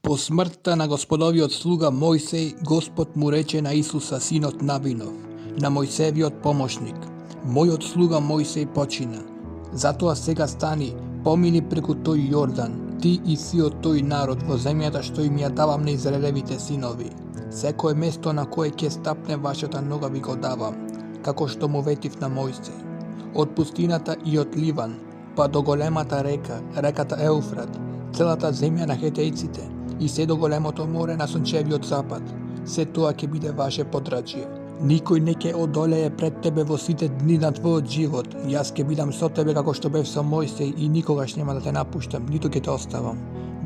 По смртта на господовиот слуга Мојсей, Господ му рече на Исуса, синот Навинов, на Мојсевиот помошник: мојот слуга Мојсей почина. Затоа сега стани, помини преку тој Јордан, ти и сиот тој народ во земјата што им ја давам на Израелевите синови. Секое место на кое ќе стапне вашата нога ви го давам, како што му ветив на Мојсей. Од пустината и од Ливан, па до големата река, реката Еуфрат, целата земја на хетејците, и се до големото море на сончевиот запад, се тоа ќе биде ваше подрачје. Никој не ќе одолее пред тебе во сите дни на твојот живот. Јас ќе бидам со тебе како што бев со Мојсей и никогаш нема да те напуштам, ниту ќе те оставам.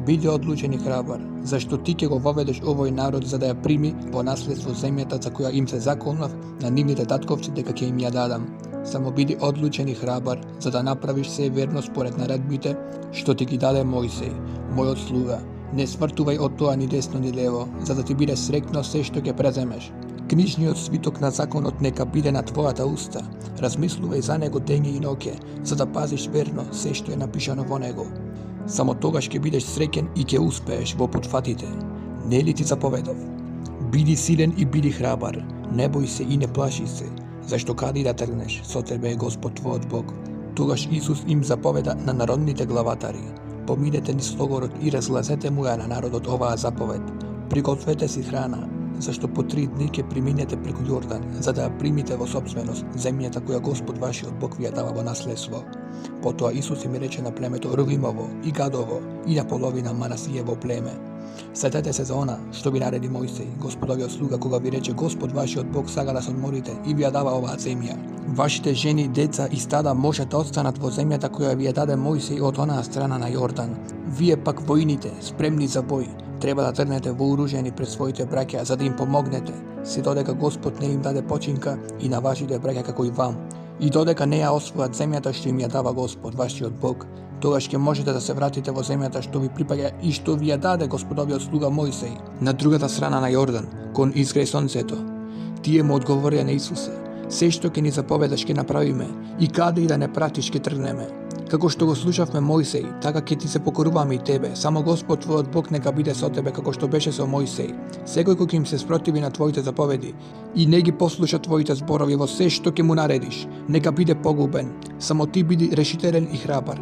Биде одлучен и храбар, зашто ти ќе го воведеш овој народ за да ја прими во наследство земјата за која им се заколнав на нивните татковци дека ќе им ја дадам. Само биди одлучен и храбар, за да направиш се верно според наредбите што ти ги даде Мојсей, мојот слуга. Не свртувај од тоа ни десно ни лево, за да ти биде срекно се што ќе преземеш. Книжниот свиток на законот нека биде на твојата уста. Размислувај за него дење и ноќе, за да пазиш верно се што е напишано во него. Само тогаш ќе бидеш среќен и ќе успееш во потфатите. Нели ти заповедов? Биди силен и биди храбар, не бој се и не плаши се, зашто каде и да тргнеш, со тебе е Господ твојот Бог. Тогаш Исус им заповеда на народните главатари: помидете низ логорот и разгласете му ја на народот оваа заповед. Пригответе си храна, зашто по 3 дни ќе преминете преку Јордан, за да ја примите во собственост земјата која Господ вашиот Бог ви ја дава во наследство. Потоа Исус им рече на племето Рувимово и Гадово и на половина Манасиево племе: сетете се за она што ви нареди Мојсей, Господовиот слуга, кога ви рече: Господ вашиот Бог сака да се одморите и ви ја дава оваа земја. Вашите жени, деца и стада може да останат во земјата која ви ја даде Мојсей од онаа страна на Јордан. Вие пак воините, спремни за бој, треба да тргнете вооружени пред своите браќа за да им помогнете, се додека Господ не им даде починка и на вашите браќа како и вам. И додека не ја освојат земјата што им ја дава Господ, вашиот Бог, тогаш ќе можете да се вратите во земјата што ви припаѓа и што ви ја даде Господовиот слуга Мојсей, на другата страна на Јордан, кон изгреј сонцето. Тие му одговорија на Исуса: се што ќе ни заповедаш ќе направиме, и каде и да не пратиш ќе тргнеме. Како што го слушавме Мојсей, така ќе ти се покоруваме и тебе. Само Господ твојот Бог нека биде со тебе како што беше со Мојсей. Секој кој им се спротиви на твоите заповеди и не ги послуша твоите зборови во се што ќе му наредиш, нека биде погубен. Само ти биди решителен и храбар.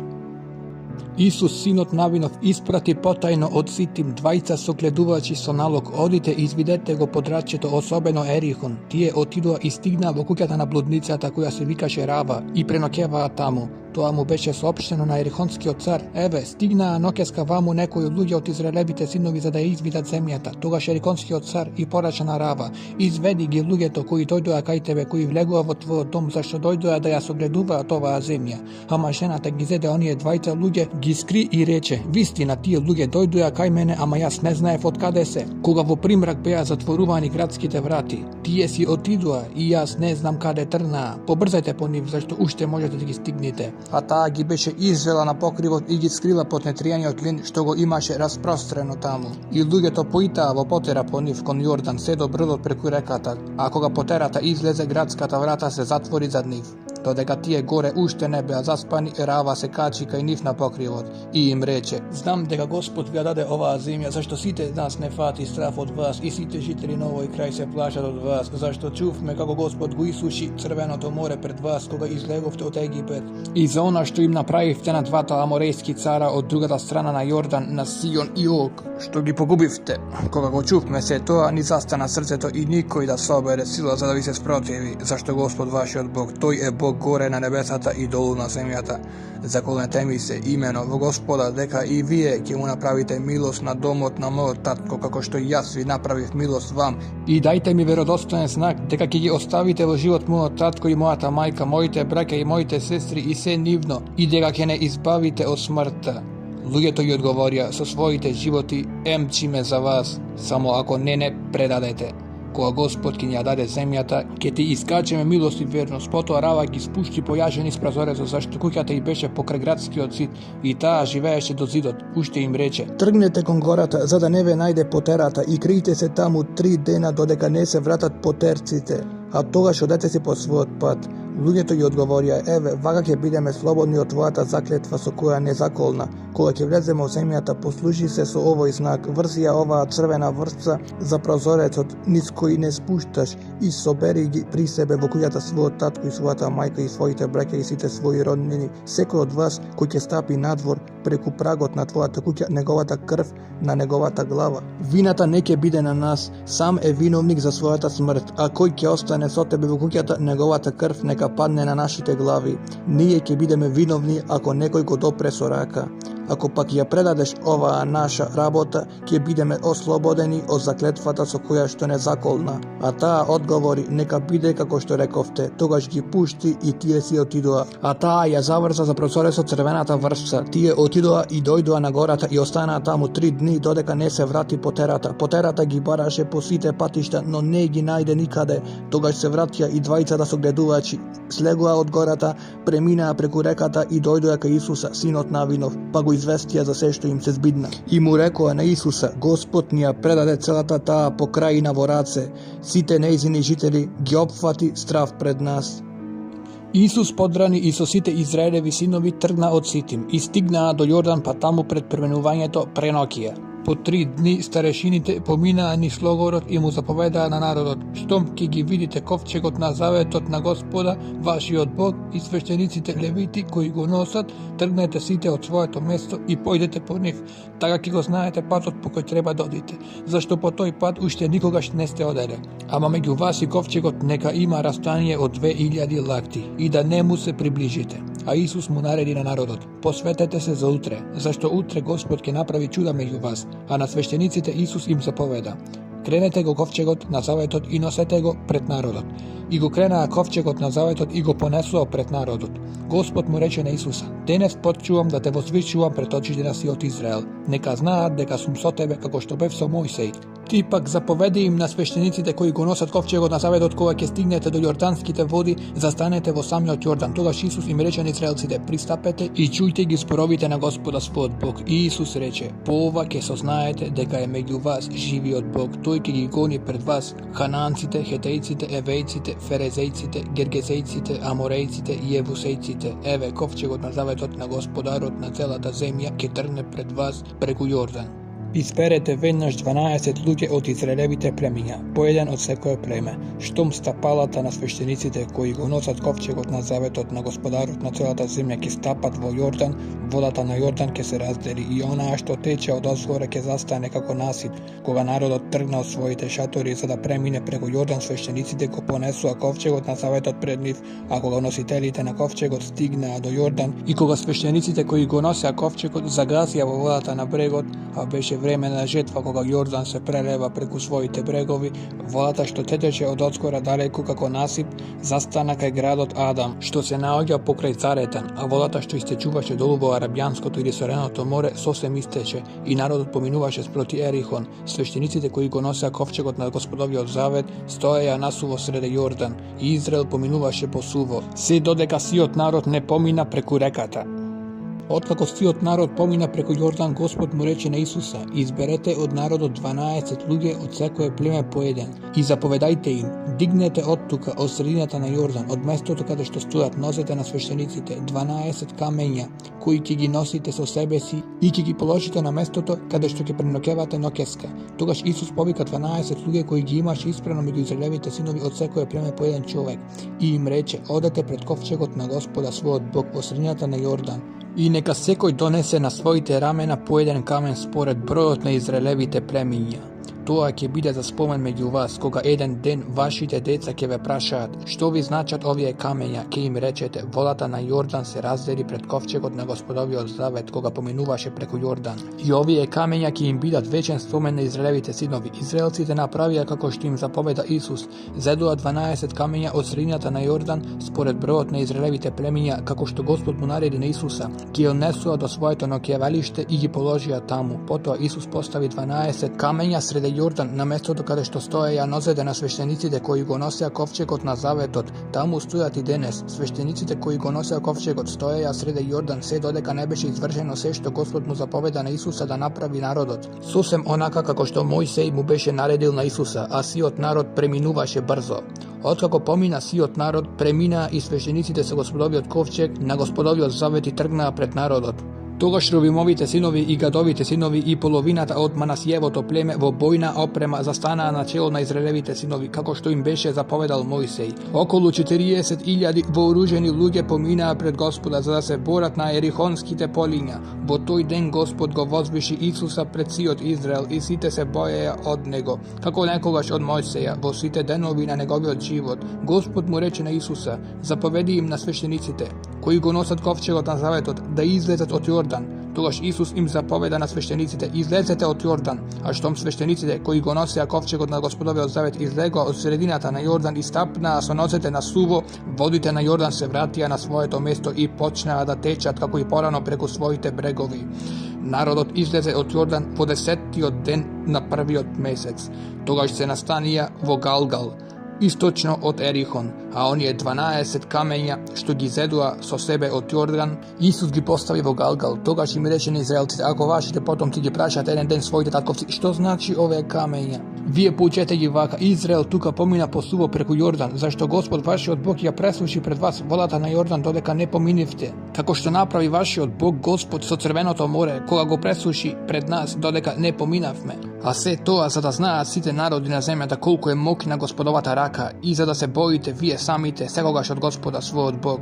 Исус, синот Навинов, испрати потајно од Ситим 2 согледувачи со налог: одите и извидете го подрачјето, особено Ерихон. Тие отидоа и стигнаа во куќата на блудницата која се викаше Рава и преноќеваа таму. Тоа му беше соопштено на ерихонскиот цар: еве, стигнаа ноќеска ваму некои луѓе од Израелевите синови за да ја извидат земјата. Тогаш ерихонскиот цар и порача на Рава: изведи ги луѓето кои дојдоа кај тебе, кои влегува во твојот дом, зашто дојдоа да ја согледуваат оваа земја. Ама жената ги зеде оние 2 луѓе, ги скри и рече: вистина, тие луѓе дојдоа кај мене, ама јас не знаев од каде се. Кога во примрак беа затворувани градските врати, тие си отидоа и јас не знам каде тргнаа. Побрзајте по нив, зашто уште можете да ги стигнете. А таа ги беше извела на покривот и ги скрила под нетријаниот лин што го имаше распрострено таму. И луѓето поитаа во потера по нив кон Јордан се до бродот преку реката, а кога потерата излезе, градската врата се затвори зад нив. Додека тие горе уште не беа заспани, Рава се качи кај нив на покривот и им рече: знам дека Господ ви ја даде оваа земја, зашто сите нас не фати страф од вас и сите жители на овој крај се плашат од вас, зашто чувме како Господ го исуши Црвеното море пред вас кога излеговте од Египет. И за она што им направивте на 2 аморејски цара од другата страна на Јордан, на Сион и Ог, што ги погубивте. Кога го чувме се тоа, ни застана срцето и никој да собере сила за да ви се спротиви, зашто Господ вашиот Бог, тој е Бог горе на небесата и долу на земјата. Заколнете ми се имено во Господа дека и вие ќе му направите милост на домот на мојот татко, како што јас ви направив милост вам. И дајте ми веродостоен знак дека ќе ги оставите во живот мојот татко и мојата мајка, моите браќа и моите сестри и се нивно, и дека ќе не избавите од смртта. Луѓето ја одговорија: со своите животи емчиме за вас, само ако не предадете. Кога Господ ќе ни ја даде земјата, ќе ти искачеме милост и верност. Потоа Рава ги спушти појажен из прозорецот, зашто куќата ѝ беше покрај градскиот зид и таа живееше до зидот. Уште им рече: тргнете кон гората, за да не ве најде потерата, и кријте се таму 3 дена додека не се вратат потерците. А тогаш одете си по својот пат. Луѓето ги одговорија: еве, вака ќе бидеме слободни од твојата заклетва со која не заколна. Кога ќе влеземе во земјата, послужи се со овој знак, врзи ја оваа црвена врвца за прозорецот, низ кој не спушташ, и собери ги при себе во куќата својот татко и својата мајка и своите браќа и сите своји роднини. Секој од вас кој ќе стапи надвор преку прагот на твојата куќа, неговата крв на неговата глава. Вината не ќе биде на нас, сам е виновник за својата смрт, а кој ќе остане со тебе во куќата, неговата крв нека падне на нашите глави. Ние ќе бидеме виновни ако некој го допре со рака. Ако пак ја предадеш оваа наша работа, ќе бидеме ослободени од заклетвата со која што не заколна. А таа одговори: нека биде како што рековте. Тогаш ги пушти и тие си отидоа. А таа ја заврза за прозорецот црвената врвца. Тие отидоа и дојдоа на гората и останаа таму 3 дни додека не се врати потерата. Потерата ги бараше по сите патишта, но не ги најде никаде. Тогаш се вратија и двајцата согледувачи. Слегоа од гората, преминаа преку реката и дојдоа кај Исуса, синот Навинов, па го известија за се што им се збидна. И му рекоа на Исуса: Господ ни ја предаде целата таа покрајина во раце, сите нејзини жители ги опфати страв пред нас. Исус подрани и со сите Израелеви синови тргна од Ситим и стигнаа до Јордан, па таму пред преминувањето преноќија. По 3 дни старешините поминаа низ логорот и му заповедаа на народот: штом ќе ги видите ковчегот на заветот на Господа, вашиот Бог, и свештениците левити кои го носат, тргнете сите од своето место и појдете по нив. Така ќе го знаете патот по кој треба да одите, зашто по тој пат уште никогаш не сте оделе. Ама меѓу вас и ковчегот нека има растојание од 2000 лакти и да не му се приближите. А Исус му нареди на народот: посветете се за утре, зашто утре Господ ќе направи чуда меѓу вас. А на свештениците Исус им заповеда: кренете го ковчегот на заветот и носете го пред народот. И го кренаа ковчегот на заветот и го понесоа пред народот. Господ му рече на Исуса: денес почувам да те возвишувам пред очите на сиот Израел. Нека знаат дека сум со тебе како што бев со Мојсей. Ти пак заповеди им на свештениците кои го носат ковчегот на заветот, кога ќе стигнете до јорданските води, застанете во самиот Јордан. Тогаш Исус им рече на израелците: пристапете и чујте ги споровите на Господа својот Бог. И Исус рече: по ова ќе сознаете дека е меѓу вас живиот Бог. Тој ќе ги гони пред вас хананците, хетејците, евејците, ферезејците, гергезејците, аморејците и јебусејците. Еве ковчегот на заветот на Господарот на целата земја ќе тргне пред вас преку Јордан. Изберете веднаш 12 луѓе од израелевите племиња, по еден од секое племе. Штом стапалата на свештениците кои го носат ковчегот на заветот на Господарот на целата земја ќе стапат во Јордан, водата на Јордан ќе се раздели и онаа што тече од озгоре ќе застане како насип. Кога народот тргна од своите шатори за да премине преку Јордан, свештениците го понесоа ковчегот на заветот пред нив, а кога носителите на ковчегот стигнаа до Јордан и кога свештениците кои го носеа ковчегот загазија во водата на брегот, а беше време на жетва кога Јордан се прелева преку своите брегови, водата што течеше од одскора далеку како насип застана кај градот Адам, што се наоѓа покрај Заретан, а водата што истечуваше долу во Арабјанското или Сореното море сосем истече и народот поминуваше спроти Ерихон. Свештениците кои го носеа ковчегот на Господовиот завет стоеја насуво среде Јордан и Израел поминуваше по суво, се додека сиот народ не помина преку реката. Откако сиот народ помина преку Јордан, Господ му рече на Исуса: изберете од народот 12 луѓе од секое племе по еден и заповедајте им: дигнете од тука, од средината на Јордан, од местото каде што стојат нозете на свештениците, 12 камења, кои ќе ги носите со себе си и ќе ги положите на местото каде што ќе преноќевате ноќеска. Тогаш Исус повика 12 луѓе кои ги имаше испрено меѓу израелевите синови од секое племе по еден човек и им рече: одете пред ковчегот на Господа својот Бог во средината на Јордан. И нека секој донесе на своите рамена по еден камен според бројот на израелевите племиња. Тоа ќе биде за спомен меѓу вас, кога еден ден вашите деца ќе ве прашаат: што ви значат овие камења, ќе им речете: водата на Јордан се раздели пред ковчегот на Господовиот завет кога поминуваше преку Јордан. И овие камења ќе им бидат вечен спомен на израелевите синови. Израелците направија како што им заповеда Исус, зедоа 12 камења од средината на Јордан според бројот на израелевите племиња, како што Господ му нареди на Исуса. Ќе однесоа до своето ноќевалиште и ги положија таму. Потоа Исус постави 12 камења среде Јордан, на местото каде што стоеја нозете на свештениците кои го носеа ковчегот на заветот, таму стојат и денес. Свештениците кои го носеа ковчегот стоеја среде Јордан се додека не беше извршено се што Господ му заповеда на Исуса да направи народот. Сосем онака како што Мојсей му беше наредил на Исуса, а сиот народ преминуваше брзо. Откако помина сиот народ, преминаа и свештениците со Господовиот ковчег на Господовиот завет и тргнаа пред народот. Тогаш Рувимовите синови и Гадовите синови и половината од Манасиевото племе во бојна опрема застанаа на чело на Израелевите синови, како што им беше заповедал Мојсей. Околу 40.000 вооружени луѓе поминаа пред Господа за да се борат на ерихонските полиња. Во тој ден Господ го возвиши Исуса пред сиот Израел и сите се боеја од него, како некогаш од Мојсеја во сите денови на неговиот живот. Господ му рече на Исуса: заповеди им на свештениците кои го носат ковчегот на заветот да излезат од Јордан. Тогаш Исус им заповеда на свештениците: излезете од Јордан. А штом свештениците кои го носеа ковчегот на Господовиот завет излегоа од средината на Јордан и стапнаа со нозете на суво, водите на Јордан се вратија на своето место и почнаа да течат како и порано преку своите брегови. Народот излезе од Јордан во 10-тиот ден на првиот месец. Тогаш се настанија во Галгал, источно од Ерихон, а оние 12 камења што ги зедуа со себе од Јордан, Исус ги постави во Галгал. Тогаш им рече на израелците: ако вашите потомци ги прашаат еден ден своите татковци што значи овие камења, вие поучете ги вака: Израел тука помина по суво преку Јордан, зашто Господ вашиот Бог ја пресуши пред вас водата на Јордан додека не поминивте, како што направи вашиот Бог Господ со Црвеното море, кога го пресуши пред нас додека не поминавме. А се тоа за да знаат сите народи на земјата колку е моќна Господовата рака и за да се боите вие самите секогаш од Господа својот Бог.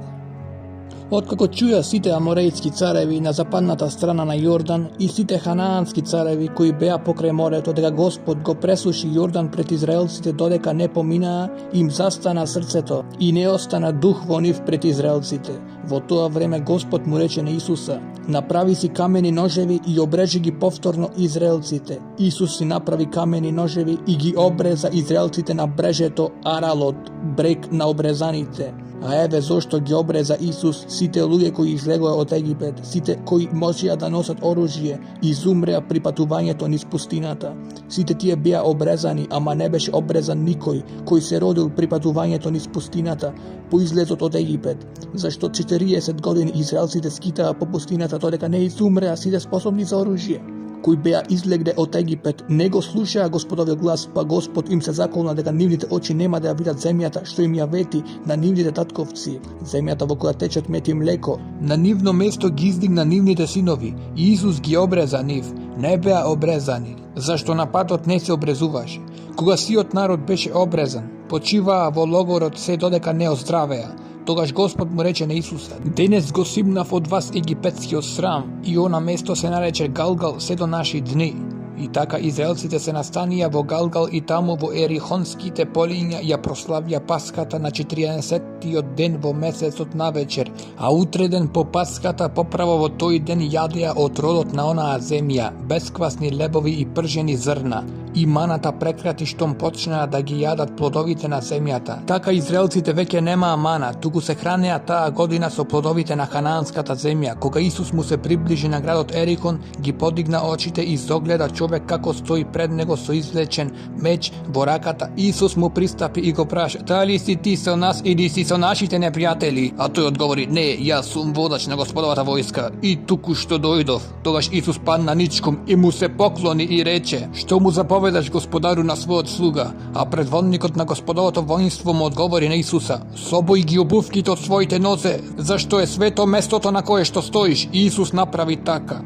Откако чуја сите аморејски цареви на западната страна на Јордан и сите ханаански цареви кои беа покрај морето дека Господ го пресуши Јордан пред израелците додека не поминаа, им застана срцето и не остана дух во нив пред израелците. Во тоа време Господ му рече на Исуса: направи си камени ножеви и обрежи ги повторно израелците. Исус си направи камени ножеви и ги обреза израелците на брежето Аралот, брег на обрезаните. А еве зошто ги обреза Исус сите луѓе кои излегоа од Египет, сите кои можеа да носат оружје, изумреа при патувањето низ пустината. Сите тие беа обрезани, ама не беше обрезан никој кој се родил при патувањето низ пустината по излезот од Египет, зашто 40 години израелците скитаа по пустината додека не изумреа сите способни за оружје. Кои беа излегле од Египет, не го слушаа Господовиот глас, па Господ им се заколна дека нивните очи нема да ја видат земјата што им ја вети на нивните татковци, земјата во која течат мед и млеко. На нивно место ги издигна нивните синови и Исус ги обреза нив, не беа обрезани, зашто на патот не се обрезуваше. Кога сиот народ беше обрезан, почиваа во логорот се додека не оздравеа. Тогаш Господ му рече на Исуса: денес го симнав од вас египетскиот срам и она место се нарече Галгал се до наши дни. И така израелците се настанија во Галгал и таму во ерихонските полиња ја прославија Пасхата на 40-тиот ден во месецот навечер, а утреден по Пасхата поправо во тој ден јадеа од родот на онаа земја бесквасни лебови и пржени зрна. И маната прекрати штом почнаа да ги јадат плодовите на земјата. Така израелците веќе немаа мана, туку се хранеа таа година со плодовите на ханаанската земја. Кога Исус му се приближи на градот Ерихон, ги подигна очите и загледа човек како стои пред него со извлечен меч во раката. Исус му пристапи и го праша: дали си ти со нас или си со нашите непријатели? А тој одговори: не, јас сум водач на Господовата војска и туку што дојдов. Тогаш Исус падна ничком и му се поклони и рече: што му заповедаш, Господару, на својот слуга? А предводникот на Господовото воинство му одговори на Исуса: собој ги обувките од своите нозе, зашто е свето местото на кое што стоиш. И Исус направи така.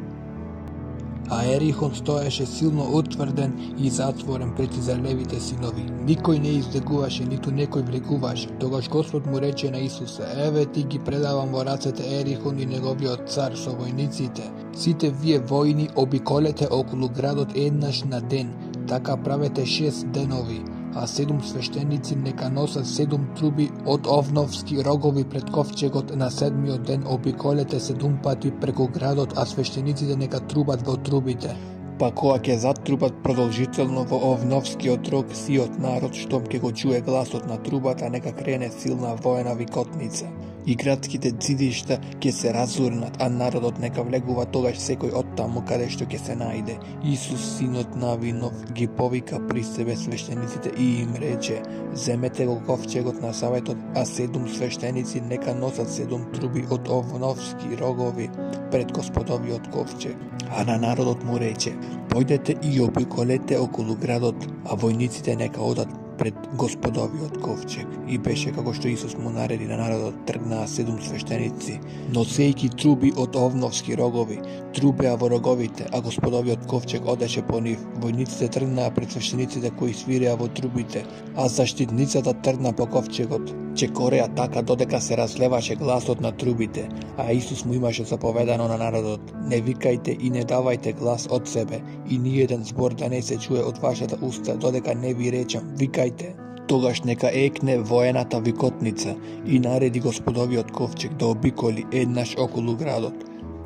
А Ерихон стоеше силно утврден и затворен пред израелевите синови. Никој не излегуваше, ниту некој влегуваше. Тогаш Господ му рече на Исуса: еве ти ги предавам во рацете Ерихон и неговиот цар со војниците. Сите вие војни обиколете околу градот еднаш на ден, така правете 6 денови. А 7 свештеници нека носат 7 труби од овновски рогови пред ковчегот. На 7-миот ден обиколете 7 пати преку градот, а свештениците нека трубат во трубите. Па кога ќе затрубат продолжително во овновскиот рог, сиот народ, штом ќе го чуе гласот на трубата, нека крене силна воена викотница. и градските цидишта ќе се разурнат, а народот нека влегува тогаш секој оттаму каде што ќе се најде. Исус, синот Навинов, ги повика при себе свештениците и им рече: земете го ковчегот на заветот, а 7 свештеници нека носат 7 труби од овновски рогови пред Господовиот ковчег. А на народот му рече: појдете и обиколете околу градот, а војниците нека одат пред Господовиот ковчег. И беше како што Исус му нареди на народот, тргнаа 7 свештеници, носејќи труби од овновски рогови, трубеа во роговите, а Господовиот ковчег одеше по нив. Војниците тргнаа пред свештениците кои свиреа во трубите, а заштитницата тргна по ковчегот. Чекореа така додека се разлеваше гласот на трубите, а Исус му имаше заповедано на народот: не викајте и не давајте глас од себе, и ниеден збор да не се чуе од вашата уста, додека не ви речам: викајте. Тогаш нека екне воената викотница и нареди Господовиот ковчег да обиколи еднаш околу градот,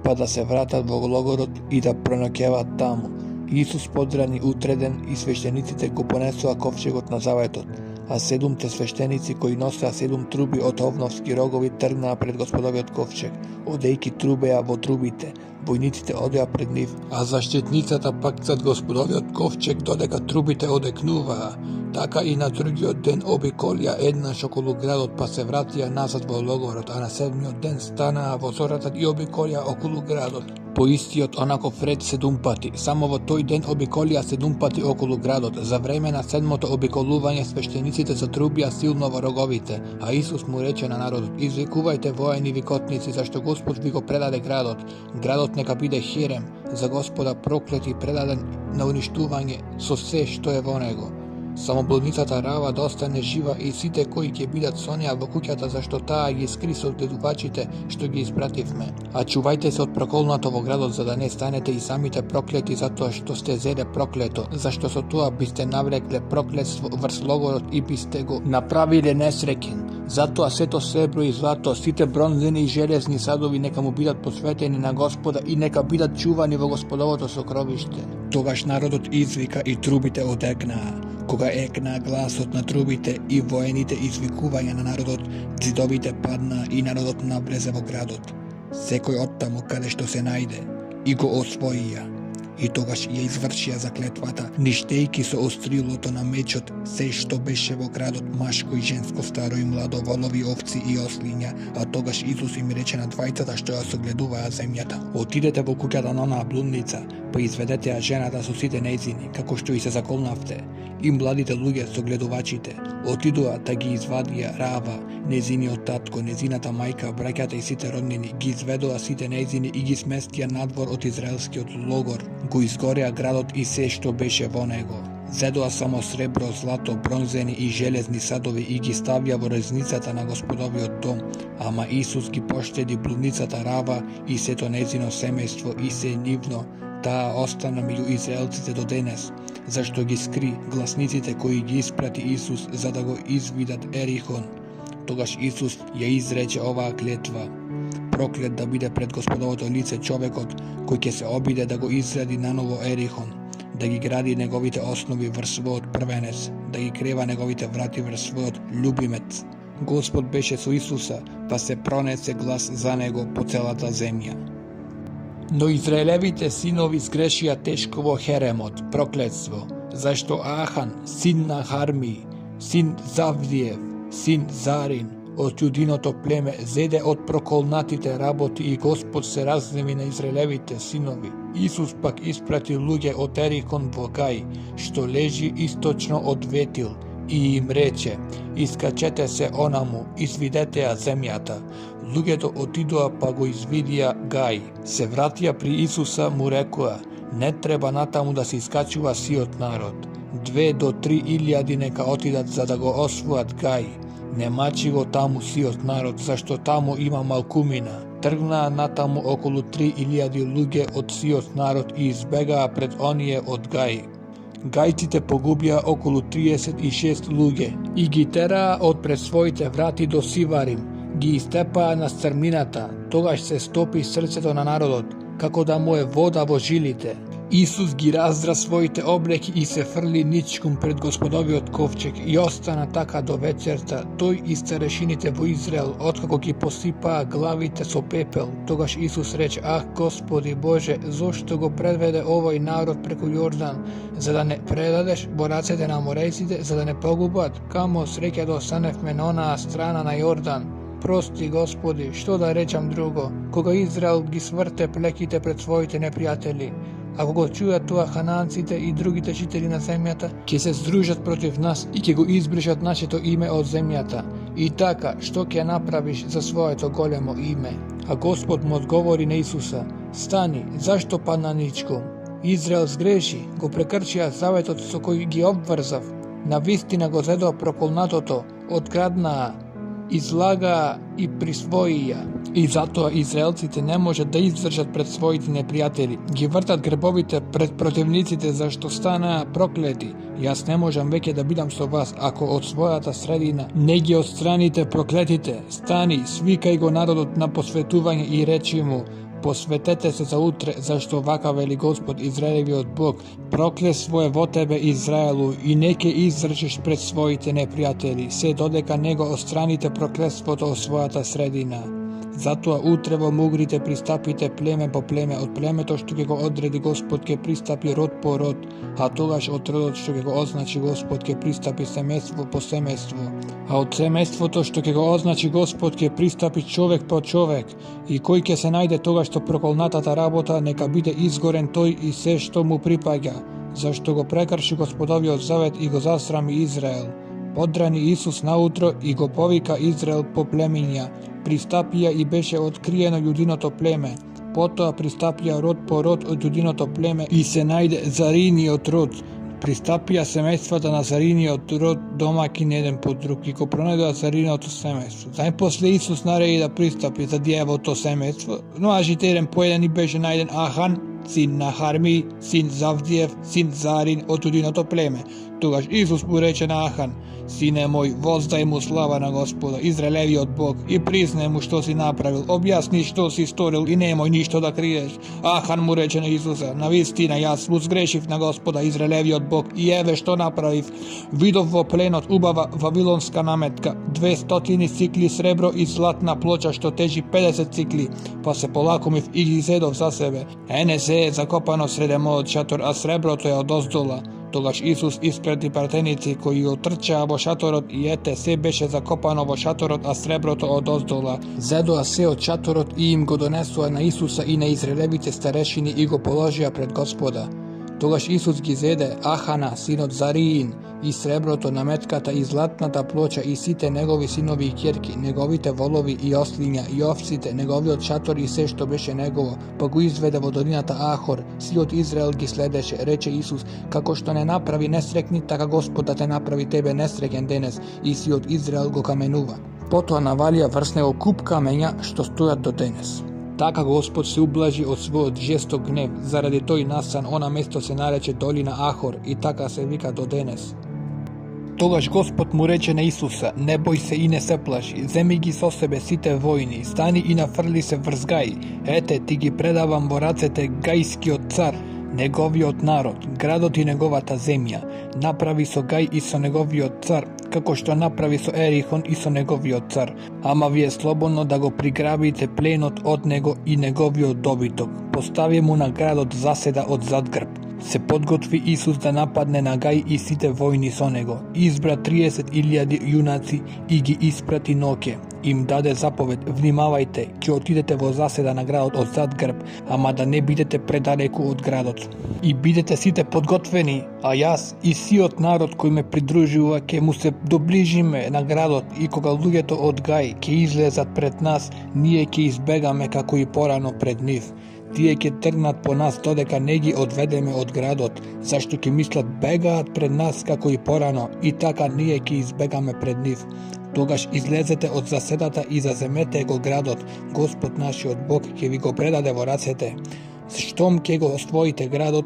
па да се вратат во логорот и да проноќеваат таму. Исус подрани утреден и свештениците го понесоа ковчегот на заветот, а 7 свештеници кои носеа 7 труби од овновски рогови тргнаа пред Господовиот ковчег, одејќи трубеа во трубите. Војниците одеа пред нив, а заштитницата пак зад Господовиот ковчег додека трубите одекнуваа. Така и на другиот ден обиколија еднаш околу градот, па се вратија назад во логорот, а на 7-миот ден станаа во зората и обиколија околу градот. По истиот онаков ред 7 пати, само во тој ден обиколија 7 пати околу градот. За време на 7-мото обиколување свештениците затрубија силно во роговите, а Исус му рече на народот: извикувајте воени викотници, зашто Господ ви го предаде градот. Градот нека биде херем за Господа, проклет и предаден на уништување со се што е во него. Само блудницата Рава да остане жива и сите кои ќе бидат со неа во куќата, зашто таа ги скри согледувачите што ги испративме. А чувајте се од проколнато во градот, за да не станете и самите проклети затоа што сте зеде проклето, зашто со тоа бисте навлекле проклетство врз логорот и бисте го направиле несреќен. Затоа сето сребро и злато, сите бронзени и железни садови нека му бидат посветени на Господа и нека бидат чувани во Господовото сокровиште. Тогаш народот извика и трубите одекнаа. Кога екнаа гласот на трубите и воените извикувања на народот, ѕидовите паднаа и народот навлезе во градот, секој оттаму каде што се најде, и го освоија. И тогаш ја извршија заклетвата, ништејки со острилото на мечот се што беше во градот, машко и женско, старо и младо, волови, овци и ослиња. А тогаш Исус им рече на двајцата што ја согледуваа земјата: отидете во куќата на онаа блудница, па изведете ја жената со сите нејзини, како што и се заколнавте. И младите луѓе, согледувачите, отидоа да ги извадија Рава, нејзиниот татко, нејзината мајка, браќата и сите роднини, ги изведоа сите нејзини и ги сместија надвор од израелскиот логор. Го изгореа градот и се што беше во него. Зедоа само сребро, злато, бронзени и железни садови и ги ставија во резницата на Господовиот дом, ама Исус ги поштеди блудницата Рава и сето нејзино семејство и се нивно. Таа остана меѓу израелците до денес, зашто ги скри гласниците кои ги испрати Исус за да го извидат Ерихон. Тогаш Исус ја изрече оваа клетва: проклет да биде пред Господовото лице човекот кој ќе се обиде да го изгради наново Ерихон, да ги гради неговите основи врз својот првенец, да ги крева неговите врати врз својот љубимец. Господ беше со Исуса, па се пронесе глас за него по целата земја. Но израелевите синови сгрешија тешко во Херемот, проклетство, зашто Ахан, син на Харми, син Завдиев, син Зарин, од јудиното племе, зеде од проколнатите работи и Господ се разгневи на израелевите синови. Исус пак испрати луѓе од Ерихон во Гај, што лежи источно од Ветил, и им рече: искачете се онаму, извидете ја земјата. Луѓето отидоа па го извидија Гај. Се вратија при Исуса, му рекоа: не треба натаму да се искачува сиот народ. 2 до 3 илјади нека отидат за да го освојат Гај. Не мачи го таму сиот народ, зашто таму има малкумина. Тргнаа натаму околу 3.000 луѓе од сиот народ и избегаа пред оние од Гај. Гајците погубија околу 36 луѓе и ги тераа од пред своите врати до Сиварим, ги истепаа на стрмнината. Тогаш се стопи срцето на народот, како да му е вода во жилите. Исус ги раздра своите облеки и се фрли ничком пред Господовиот ковчег и остана така до вечерта, тој и старешините во Израел, откако ги посипаа главите со пепел. Тогаш Исус рече: Ах, Господи Боже, зошто го предведе овој народ преку Јордан, за да не предадеш во рацете на морејците, за да не погубат? Камо среќа да останевме на онаа страна на Јордан. Прости, Господи, што да речам друго, кога Израел ги сврте плеките пред своите непријатели. Ако го чујат тоа хананците и другите жители на земјата, ќе се здружат против нас и ќе го избришат нашето име од земјата. И така, што ќе направиш за своето големо име? А Господ му одговори на Исуса: Стани, зашто падна ничком? Израел сгреши, го прекршија заветот со кој ги обврзав. Навистина го зедоа проколнатото, откраднаа, излагаа и присвоија. И затоа израелците не можат да издржат пред своите непријатели. Ги вртат грбовите пред противниците зашто станаа проклети. Јас не можам веќе да бидам со вас ако од својата средина не ги отстраните проклетите. Стани, свикај го народот на посветување и речи му: Посветете се за утре, зашто вака вели Господ Израелевиот Бог: Проклетство е во тебе, Израелу, и не ќе издржиш пред своите непријатели, се додека не го отстраните проклетството од својата средина. Затоа утре во мугрите пристапите племе по племе, од племето што ќе го одреди Господ ќе пристапи род по род, а тогаш од родот што ќе го означи Господ ќе пристапи семејство по семејство, а од семејството што ќе го означи Господ ќе пристапи човек по човек, и кој ќе се најде тогаш што проколнатата работа, нека биде изгорен тој и се што му припаѓа, зашто го прекрши Господовиот завет и го засрами Израел. Подрани Исус наутро и го повика Израел по племиња. Пристапија и беше откриено јудиното племе. Потоа пристапија род по род од јудиното племе и се најде Зариниот род. Пристапија семејствата на Зариниот род домакин еден по друг и го пронајдоа Зариното семејство. Најпосле Исус нареди да пристапи за дијевото семејство, но ажите еден по еден и беше најден Ахан, син на Харми, син Завдиев, син Зарин од јудиното племе. Тогаш Исус му рече на Ахан: Сине мој, воздај му слава на Господа, Израелевиот Бог, и признај му што си направил, објасни што си сторил и немој ништо да криеш. Ахан му рече на Исуса: Навистина, јас му сгрешив на Господа, Израелевиот Бог, и еве што направив. Видов во пленот убава вавилонска наметка, 200 цикли сребро и златна плоча што тежи 50 цикли, па се полакомив и ги зедов за себе. Ене се е закопано среде мојот шатор, а среброто е одоздола. Тогаш Исус испрети пратеници кои отрчаа во шаторот и ете се беше закопано во шаторот, а среброто одоздола. Зедоа се од шаторот и им го донесоа на Исуса и на израелевите старешини и го положија пред Господа. Тогаш Исус ги зеде Ахана, синот Зариин, и среброто, наметката и златната плоча и сите негови синови и ќерки, неговите волови и ослиња и овците, неговиот шатор и се што беше негово, па го изведе во долината Ахор. Сиот Израел ги следеше. Рече Исус: Како што не направи несрекни, така Господ да те направи тебе несреќен денес. И сиот Израел го каменува. Потоа навалија врз него куп камења што стојат до денес. Така Господ се ублажи од својот жесток гнев, заради тој настан она место се нарече Долина Ахор и така се вика до денес. Тогаш Господ му рече на Исуса: Не бој се и не се плаши, земи ги со себе сите војни, стани и нафрли се врз Гај. Ете, ти ги предавам во рацете Гајскиот цар, неговиот народ, градот и неговата земја. Направи со Гај и со неговиот цар, како што направи со Ерихон и со неговиот цар. Ама ви е слободно да го приграбите пленот од него и неговиот добиток. Постави му на градот заседа од задгрб. Се подготви Исус да нападне на Гај и сите војни со него. Избра 30.000 јунаци и ги испрати ноќе. Им даде заповед: внимавајте, ќе отидете во заседа на градот од задгрб, ама да не бидете предалеку од градот. И бидете сите подготвени, а јас и сиот народ кој ме придружува ќе му се доближиме на градот, и кога луѓето од Гај ќе излезат пред нас, ние ќе избегаме како и порано пред нив. Тие ќе тргнат по нас додека не ги одведеме од градот, зашто ќе мислат бегаат пред нас како и порано, и така ние ќе избегаме пред нив. Тогаш излезете од заседата и заземете го градот, Господ нашиот Бог ќе ви го предаде во рацете. Штом ќе го освоите градот,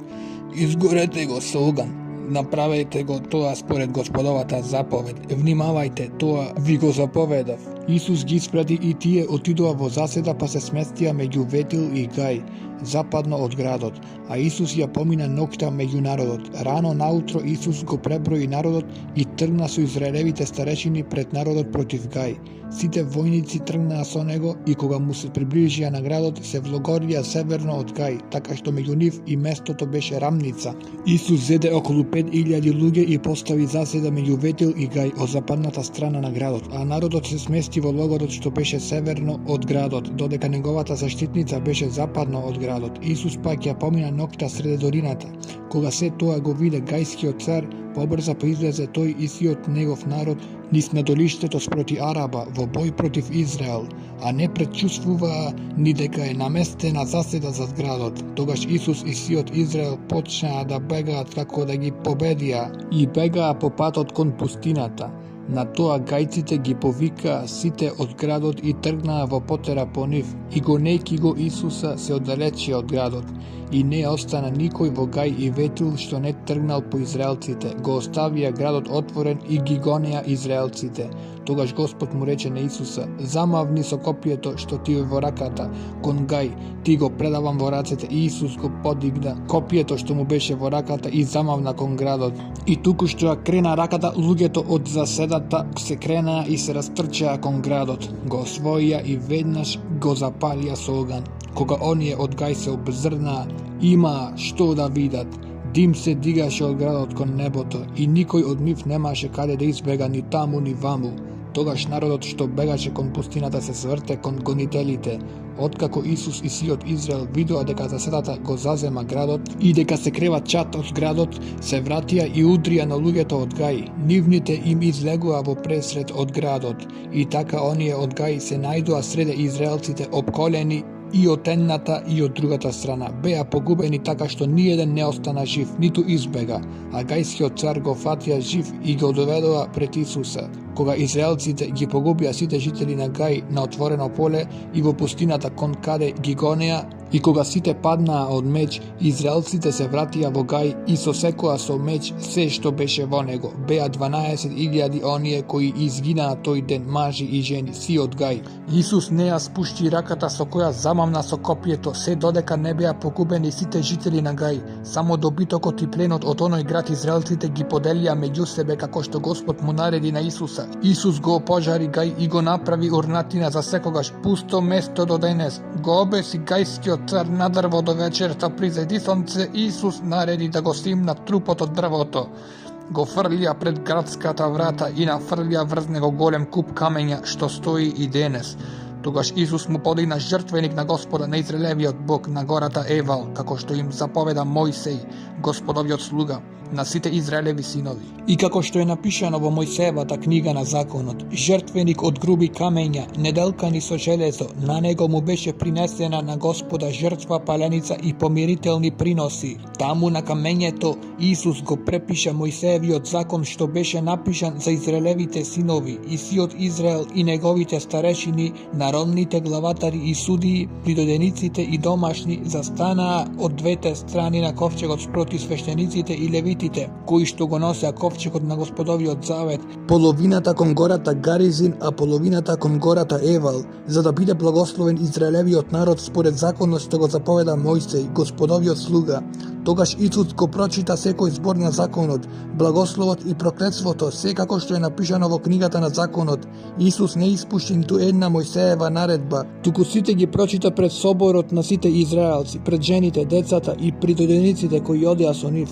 изгорете го со оган. направете го тоа според Господовата заповед. Внимавајте, тоа ви го заповедав. Исус ги испрати и тие отидоа во заседа, па се сместија меѓу Ветил и Гај, западно од градот, а Исус ја помина ноќта меѓу народот. Рано наутро Исус го преброи народот и тргна со израелевите старешини пред народот против Гај. Сите војници тргнаа со него и кога му се приближија на градот, се влогорија северно од Гај, така што меѓу нив и местото беше рамница. Исус зеде околу 5000 луѓе и постави заседа меѓу Ветил и Гај од западната страна на градот, а народот се смести во логорот што беше северно од градот, додека неговата заштитница беше западно од градот. Исус пак ја помина ноќта среде долината. Кога се тоа го виде гајскиот цар, побрза поизлезе тој и сиот негов народ низ надолиштето спроти Араба во бој против Израел, а не предчувствуваа ни дека е наместена заседа зад градот. Тогаш Исус и сиот Израел почнаа да бегаат како да ги победија и бегаа по патот кон пустината. На тоа гајците ги повикаа сите од градот и тргнаа во потера по нив, и гонејќи го Исуса се оддалечија од градот. И не остана никој во Гај и Ветил што не тргнал по израелците. Го оставија градот отворен и ги гонеа израелците. Тогаш Господ му рече на Исуса: замавни со копието што ти е во раката кон Гај, ти го предавам во рацете. И Исус го подигна копието што му беше во раката и замавна кон градот. И туку што ја крена раката, луѓето од заседата се кренаа и се растрчаа кон градот. Го освоија и веднаш го запалија со оган. Кога оние од Гај се обзрнаа, имаа што да видат. Дим се дигаше од градот кон небото и никој од нив немаше каде да избега ни таму ни ваму. Тогаш народот што бегаше кон пустината се сврте кон гонителите. Откако Исус и сиот Израел видоа дека заседата го зазема градот и дека се крева чат од градот, се вратија и удрија на луѓето од Гај. Нивните им излегуа во пресред од градот, и така оние од Гај се најдоа среде израелците обколени и од едната и од другата страна. Беа погубени така што ниеден не остана жив, ниту избега, а гајскиот цар го фатија жив и го доведоа пред Исуса. Кога израелците ги погубија сите жители на Гај на отворено поле и во пустината кон каде ги гонеа, и кога сите паднаа од меч, израелците се вратија во Гај и сосекоа со меч се што беше во него. Беа 12.000 оние кои изгинаа тој ден, мажи и жени, си од Гај. Исус не ја спушти раката со која замавна со копието, се додека не беа погубени сите жители на Гај. Само добитокот и пленот од оној град израелците ги поделија меѓу себе како што Господ му нареди на Исуса. Исус го опожари Гај и го направи урнатина за секогаш, пусто место до денес. Го обеси гајскиот цар на дрво до вечерта, призајди сонце. Исус нареди да го симна трупот од дрвото. Го фрлија пред градската врата и нафрлија врз него голем куп камења што стои и денес. Тогаш Исус му подигна жртвеник на Господа, на Израелевиот Бог, на гората Евал, како што им заповеда Мојсей, Господовиот слуга, на сите Израелеви синови. И како што е напишано во Мојсеевата книга на законот, жртвеник од груби камења, неделкани со железо, на него му беше принесена на Господа жртва, паленица и помирителни приноси. Таму на камењето Исус го препиша Мојсеевиот закон што беше напишан за Израелевите синови, и сиот Израел и неговите старешини, народните главатари и судии, придодениците и домашни застанаа од двете страни на ковчегот спроти свештениците и левитите, кои што го носеа ковчегот на Господовиот завет, половината кон гората Гаризин, а половината кон гората Евал, за да биде благословен Израелевиот народ според законот што го заповеда Мојсей, Господовиот слуга. Тогаш Исус го прочита секој збор на законот, благословот и проклетството, секако што е напишано во книгата на законот. Исус не испушти ниту една Мојсеева наредба, туку сите ги прочита пред соборот на сите израелци, пред жените, децата и придодениците кои одеа со нив.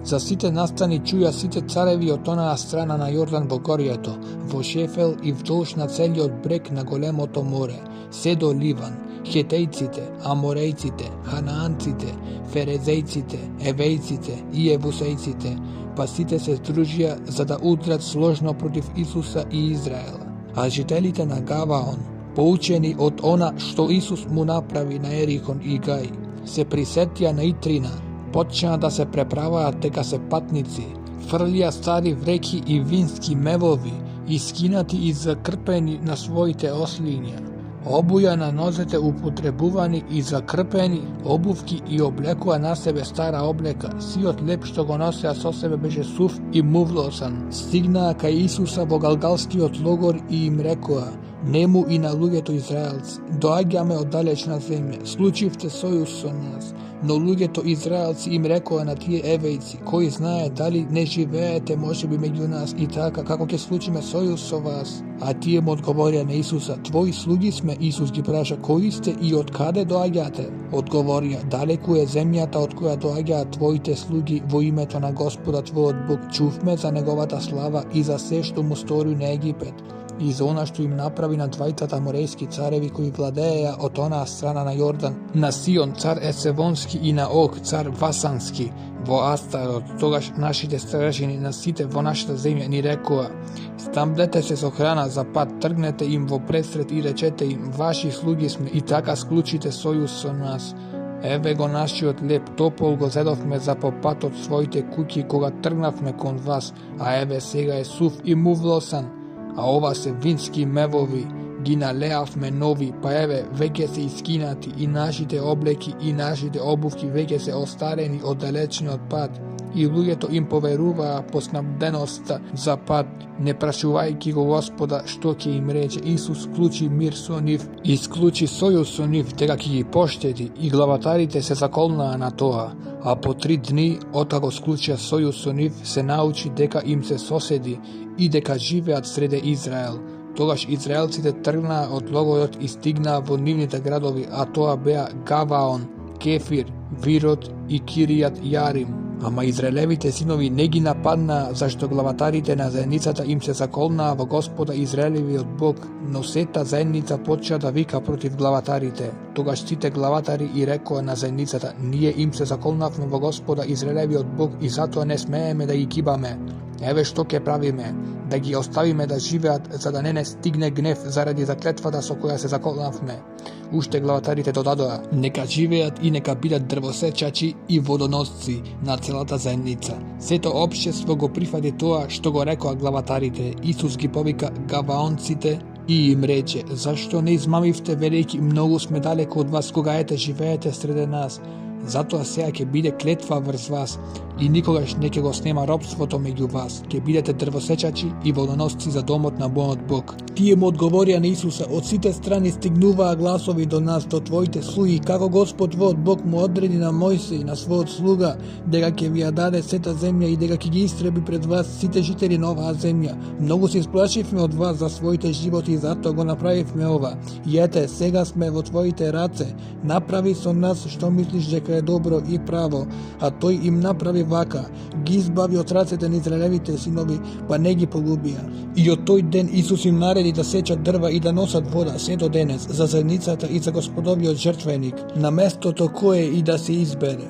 За сите настани чуја сите цареви од онаа страна на Јордан во горието, во Шефел и вдолж на целиот брег на големото море, се до Ливан, хетејците, аморејците, ханаанците, ферезејците, евејците и евусејците, па сите се здружија за да удрат сложно против Исуса и Израела. А жителите на Гаваон, поучени од она што Исус му направи на Ерихон и Гај, се присетија на Итрина, почнаа да се преправаат дека се патници, фрлија стари вреки и вински мевови, искинати и закрпени на своите ослиња. Обуја наносете употребувани и закрпени обувки и облекува на себе стара облека. Сиот леп што го носеа со себе беше сув и мувлосан. Стигнаа кај Исуса во галгалскиот логор и им рекоа: нему и на луѓето израелци, доаѓаме од далечна земја, склучивте сојуз со нас. Но луѓето израелци им рекоа на тие евејци: кој знае дали не живеете можеби меѓу нас и така како ќе склучиме сојуз со вас? А тие му одговорија на Исуса: твои слуги сме. Исус ги праша: кои сте и од каде доаѓате? Одговорија: далеку е земјата од која доаѓаат твоите слуги во името на Господа твојот Бог. Чувме за неговата слава и за се што му стори на Египет, и за она што им направи на двајцата аморејски цареви кои владееја од онаа страна на Јордан, на Сион цар Есевонски и на Ог цар Васански во Астарот. Тогаш нашите старешини на сите во нашата земја ни рекоа: стамблете се со храна за пат, тргнете им во пресред и речете им: ваши слуги сме и така склучите сојуз со нас. Еве го нашиот леп топол го зедовме за по патот своите куќи кога тргнавме кон вас, а еве сега е сув и мувлосан. А ова се вински мевови, ги налеавме нови, па еве веќе се искинати и нашите облеки и нашите обувки веќе се остарени од далечниот пат. И луѓето им поверуваа по снабденоста за пат, не прашувајќи го Господа што ќе им рече. Исус склучи мир со нив и склучи сојуз со нив дека ќе ги поштеди, и главатарите се заколнаа на тоа. А по 3 дни откако склучија сојуз со нив, се научи дека им се соседи и дека живеат среде Израел. Тогаш израелците тргнаа од логорот и стигнаа во нивните градови, а тоа беа Гаваон, Кефир, Вирот и Киријат Јарим. Ама израелевите синови не ги нападнаа, зашто главатарите на заедницата им се заколнаа во Господа Израелевиот Бог, но сета заедница почна да вика против главатарите. Тогаш сите главатари и рекоа на заедницата: ние им се заколнавме во Господа Израелевиот Бог и затоа не смееме да ги кибаме. Еве што ќе правиме: да ги оставиме да живеат, за да не стигне гнев заради заклетвата со која се заколнавме. Уште главатарите додадоа: нека живеат и нека бидат дрвосечачи и водоносци на целата заедница. Сето општество го прифати тоа што го рекоа главатарите. Исус ги повика гаваонците и им рече: зашто не измамивте, велејќи многу сме далеко од вас, кога ете живеете среде нас? Затоа сега ќе биде клетва врз вас и никогаш не ќе го снема робството меѓу вас. Ќе бидете дрвосечачи и водоносци за домот на мојот Бог. Тие му одговорија на Исуса: од сите страни стигнуваа гласови до нас, до твоите слуги, како Господ твојот Бог му одреди на Мојсей, на својот слуга, дека ќе ви ја даде сета земја и дека ќе ги истреби пред вас сите жители на оваа земја. Многу се исплашивме од вас за своите животи и затоа го направивме ова. И ете, сега сме во твоите раце. Направи со нас што мислиш дека е добро и право. А тој им направи вака: ги избави од рацете на израелевите синови, па не ги погубија. И од тој ден Исус им нареди да сечат дрва и да носат вода се до денес за заедницата и за Господовиот жртвеник, на местото кое и да се избере.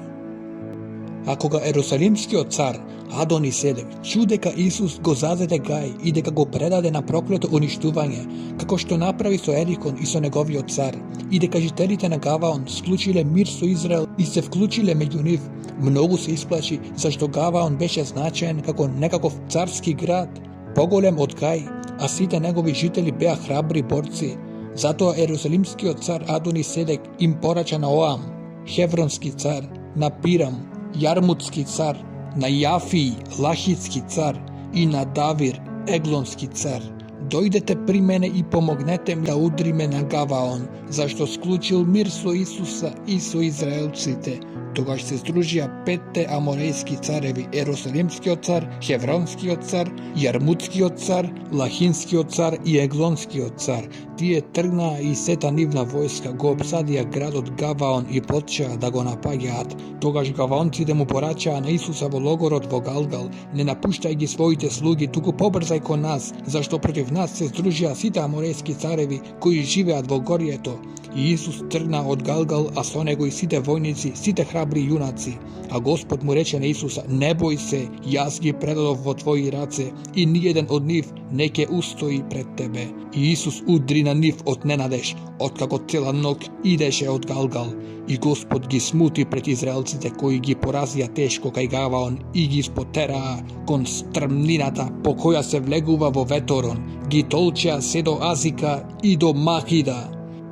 А кога Ерусалимскиот цар Адони Седек чу дека Исус го зазеде гај и дека го предаде на проклето уништување, како што направи со Ерикон и со неговиот цар, и дека жителите на Гаваон склучиле мир со Израел и се вклучиле меѓу нив, многу се исплаши, зашто Гаваон беше значаен како некаков царски град, поголем од Гај, а сите негови жители беа храбри борци. Затоа Ерусалимскиот цар Адони Седек им порача на Оам, Хевронски цар, на Пирам, Јармутски цар, на Јафии, Лахитски цар, и на Давир, Еглонски цар: дојдете при мене и помогнете ми да удриме на Гаваон, зашто склучил мир со Исуса и со израелците. Тогаш се здружија 5 аморејски цареви: Ерусалимскиот цар, Хевронскиот цар, Јармутскиот цар, Лахинскиот цар и Еглонскиот цар. Тие тргнаа и сета нивна војска го опсадија градот Гаваон и почеа да го напаѓаат. Тогаш гаваонците му порачаа на Исуса во логорот во Галгал: не напуштај ги своите слуги, туку побрзај кон нас, зашто против нас се здружија сите аморејски цареви кои живеат во горието. И Исус тргна од Галгал, а со него и сите војници, сите храбри јунаци. А Господ му рече на Исуса: не бој се, јас ги предадов во твои раце и ниеден од нив не ќе устои пред тебе. И Исус удри на нив од ненадеж, откако цела ног идеше од Галгал. И Господ ги смути пред израелците кои ги поразија тешко кај Гаваон и ги спотераа кон стрмнината по која се влегува во веторон. Ги толчеа се до Азика и до Махида.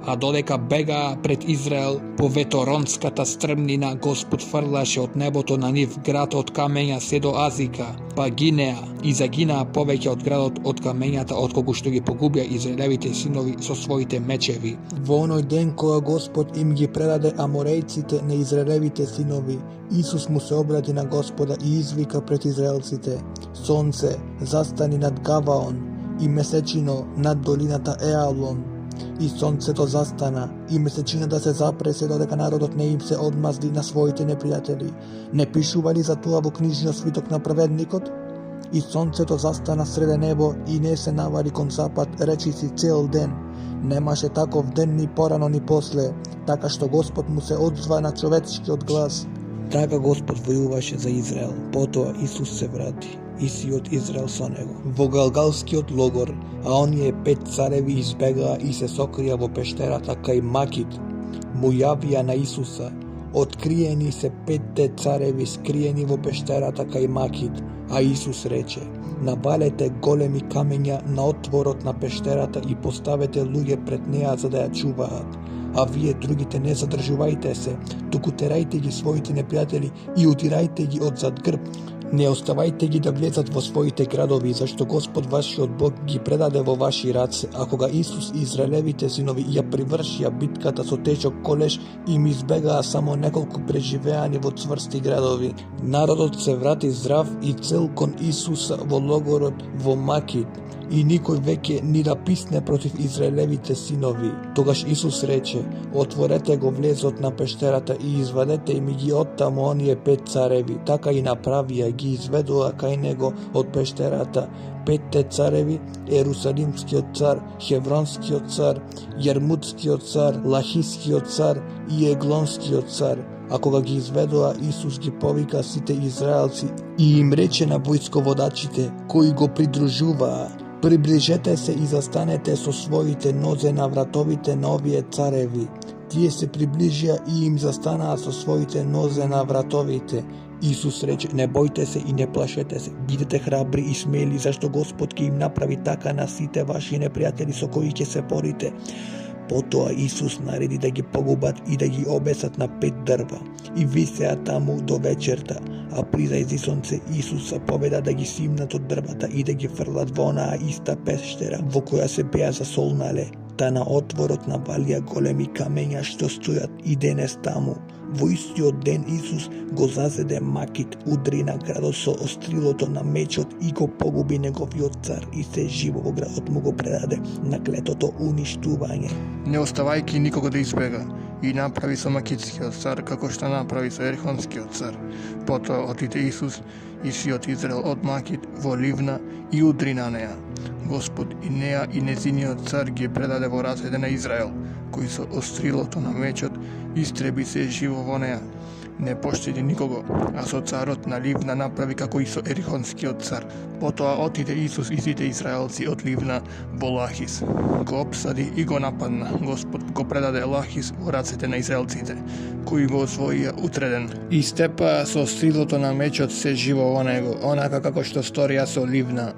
а додека бегаа пред Израел по веторонската стрмнина, Господ фрлаше од небото на нив град од камења се до Азика, па гинеа и загинаа повеќе од градот од камењата отколку што ги погубија израелевите синови со своите мечеви. Во оној ден кога Господ им ги предаде аморејците на израелевите синови, Исус му се обрати на Господа и извика пред израелците: Сонце, застани над Гаваон, и месечино над долината Еалон. И сонцето застана, и месечината се запресе додека народот не им се одмазди на своите непријатели. Не пишува ли за тоа во книжниот свиток на праведникот? И сонцето застана среде небо и не се навали кон запад, речиси цел ден. Немаше таков ден ни порано ни после, така што Господ му се одзва на човечкиот глас. Така Господ војуваше за Израел, потоа Исус се врати и сиот Израел со него. Во Галгалскиот логор, а оние 5 цареви избегаа и се сокрија во пештерата кај Макит, му јавија на Исуса. Откриени се 5 цареви скриени во пештерата кај Макит, а Исус рече: Навалете големи камења на отворот на пештерата и поставете луѓе пред неа за да ја чуваат. А вие другите не задржувајте се, туку терајте ги своите непријатели и удирајте ги од зад грб. Не оставајте ги да влезат во своите градови, зашто Господ вашиот Бог ги предаде во ваши раце. А кога Исус и израелевите синови ја привршија битката со тежок колеш, им избегаа само неколку преживеани во цврсти градови. Народот се врати здрав и цел кон Исуса во логорот во Макит, и никој веќе ни да писне против израелевите синови. Тогаш Исус рече: Отворете го влезот на пештерата и извадете им ги оттаму оние 5 цареви. Така и направија, ги изведува кај него од пештерата 5 цареви: Ерусалимскиот цар, Хевронскиот цар, Јермутскиот цар, Лахискиот цар и Еглонскиот цар. А кога ги изведува, Исус ги повика сите израелци и им рече на војсководачите кои го придружуваа: Приближете се и застанете со своите нозе на вратовите на овие цареви. Тие се приближија и им застанаа со своите нозе на вратовите. Исус рече: Не бојте се и не плашете се, бидете храбри и смели, зашто Господ ќе им направи така на сите ваши непријатели со кои ќе се борите. Потоа Исус нареди да ги погубат и да ги обесат на 5 дрва и висеа таму до вечерта, а при зајзи сонце Исус заповеда да ги симнат од дрвата и да ги фрлат во онаа иста пештера во која се беа засолнале. Та на отворот навалија големи камења што стојат и денес таму. Во истиот ден Исус го зазеде Макит, удри на градот со острилото на мечот и го погуби неговиот цар и се живо во градот му го предаде на клетото уништување. Не оставајќи никого да избега, и направи со Макитскиот цар како што направи со Ерихонскиот цар. Потоа отиде Исус и сиот Израел од Макит во Ливна и удри на неа. Господ и неа и незиниот цар ги предаде во рацете на Израел, кој со острилото на мечот истреби се живо во неа. Не поштеди никого, а со царот на Ливна направи како и со Ерихонскиот цар. Потоа отиде Исус и сите израелци од Ливна во Лахис. Го обсади и го нападна. Господ го предаде Лахис во рацете на израелците, кои го освоија утреден. И степаа со острилото на мечот се живо во него, онака како што сторија со Ливна.